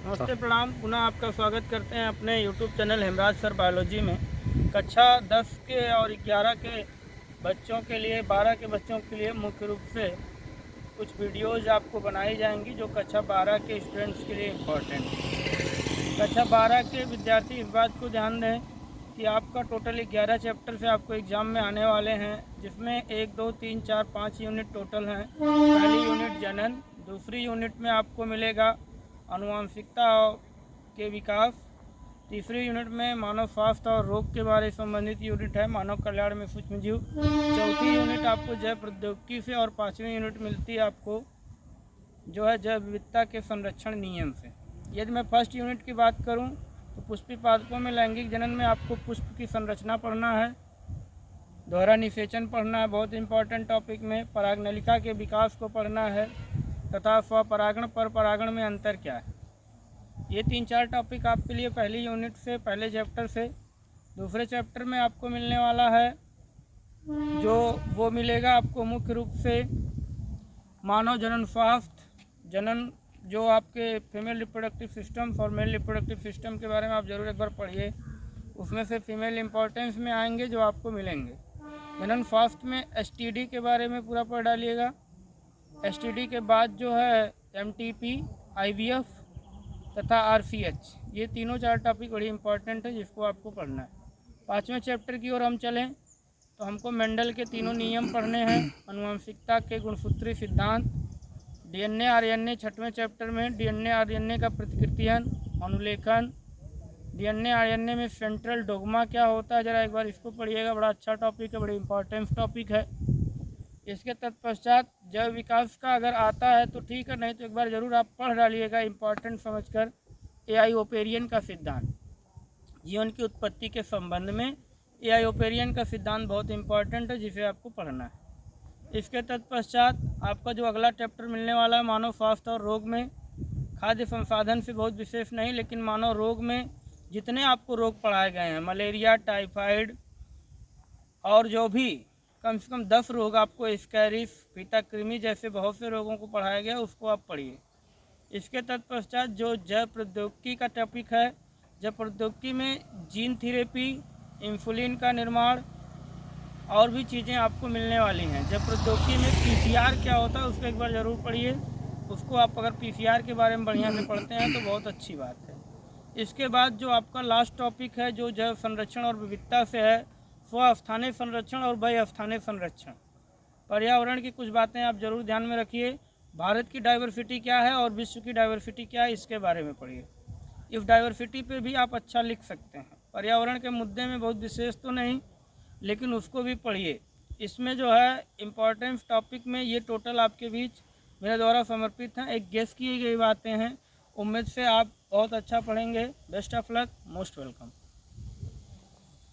नमस्ते, प्रणाम। पुनः आपका स्वागत करते हैं अपने YouTube channel Hemraj sir biology में। कक्षा 10 के और 11 के बच्चों के लिए, 12 के बच्चों के लिए मुख्य रूप से कुछ वीडियोज़ आपको बनाई जाएंगी जो कक्षा 12 के स्टूडेंट्स के लिए इम्पोर्टेंट है। कक्षा 12 के विद्यार्थी इस बात को ध्यान दें कि आपका टोटल 11 चैप्टर से आपको एग्ज़ाम में आने वाले हैं, जिसमें 1, 2, 3, 4, 5 यूनिट टोटल हैं। पहली यूनिट जनन, दूसरी यूनिट में आपको मिलेगा आनुवंशिकता के विकास, तीसरी यूनिट में मानव स्वास्थ्य और रोग के बारे संबंधित यूनिट है मानव कल्याण में सूक्ष्म जीव, चौथी यूनिट आपको जैव प्रौद्योगिकी से, और पाँचवीं यूनिट मिलती है आपको जो है जैव विविधता के संरक्षण नियम से। यदि मैं फर्स्ट यूनिट की बात करूं तो पुष्पी पादपों में लैंगिक जनन में आपको पुष्प की संरचना पढ़ना है, दोहरा निषेचन पढ़ना है बहुत इंपॉर्टेंट टॉपिक में, परागनलिका के विकास को पढ़ना है तथा स्वपरागण पर परागण में अंतर क्या है। ये 3-4 टॉपिक आपके लिए पहली यूनिट से, पहले चैप्टर से। दूसरे चैप्टर में आपको मिलने वाला है जो वो मिलेगा आपको मुख्य रूप से मानव जनन स्वास्थ्य, जनन जो आपके फीमेल रिप्रोडक्टिव सिस्टम और मेल रिप्रोडक्टिव सिस्टम के बारे में आप ज़रूर एक बार पढ़िए। उसमें से फीमेल इम्पोर्टेंस में आएंगे जो आपको मिलेंगे। जनन स्वास्थ्य में STD के बारे में पूरा पढ़ डालिएगा। STD के बाद जो है MTP, IVF तथा RCH, ये तीनों 4 टॉपिक बड़ी इंपॉर्टेंट है जिसको आपको पढ़ना है। 5वें चैप्टर की ओर हम चलें तो हमको मेंडल के तीनों नियम पढ़ने हैं, आनुवंशिकता के गुणसूत्री सिद्धांत, DNA RNA 6वें चैप्टर में DNA RNA का प्रतिकृतियन, अनुलेखन, DNA RNA में सेंट्रल डोगमा क्या होता है, ज़रा एक बार इसको पढ़िएगा, बड़ा अच्छा टॉपिक है, बड़ी इंपॉर्टेंट टॉपिक है। इसके तत्पश्चात जैव विकास का अगर आता है तो ठीक है, नहीं तो एक बार ज़रूर आप पढ़ डालिएगा इम्पॉर्टेंट समझकर। एआई-ओपेरियन का सिद्धांत, जीवन की उत्पत्ति के संबंध में एआई-ओपेरियन का सिद्धांत बहुत इंपॉर्टेंट है जिसे आपको पढ़ना है। इसके तत्पश्चात आपका जो अगला चैप्टर मिलने वाला है मानव स्वास्थ्य और रोग में, खाद्य संसाधन से बहुत विशेष नहीं, लेकिन मानव रोग में जितने आपको रोग पढ़ाए गए हैं, मलेरिया, टाइफाइड और जो भी कम से कम 10 रोग आपको, स्कैरिस, फीता कृमि जैसे बहुत से रोगों को पढ़ाया गया, उसको आप पढ़िए। इसके तत्पश्चात जो जैव प्रौद्योगिकी का टॉपिक है, जैव प्रौद्योगिकी में जीन थेरेपी, इंसुलिन का निर्माण और भी चीज़ें आपको मिलने वाली हैं। जैव प्रौद्योगिकी में PCR क्या होता है उसको एक बार ज़रूर पढ़िए। उसको आप अगर PCR के बारे में बढ़िया से पढ़ते हैं तो बहुत अच्छी बात है। इसके बाद जो आपका लास्ट टॉपिक है जो जैव संरक्षण और विविधता से है, स्वस्थानीय संरक्षण और बहुस्थानीय संरक्षण। पर्यावरण की कुछ बातें आप जरूर ध्यान में रखिए। भारत की डाइवर्सिटी क्या है और विश्व की डाइवर्सिटी क्या है, इसके बारे में पढ़िए। इस डाइवर्सिटी पे भी आप अच्छा लिख सकते हैं। पर्यावरण के मुद्दे में बहुत विशेष तो नहीं, लेकिन उसको भी पढ़िए। इसमें जो है इम्पोर्टेंस टॉपिक में ये टोटल आपके बीच मेरे द्वारा समर्पित हैं, एक गेस की गई बातें हैं। उम्मीद से आप बहुत अच्छा पढ़ेंगे। Best of luck, most welcome.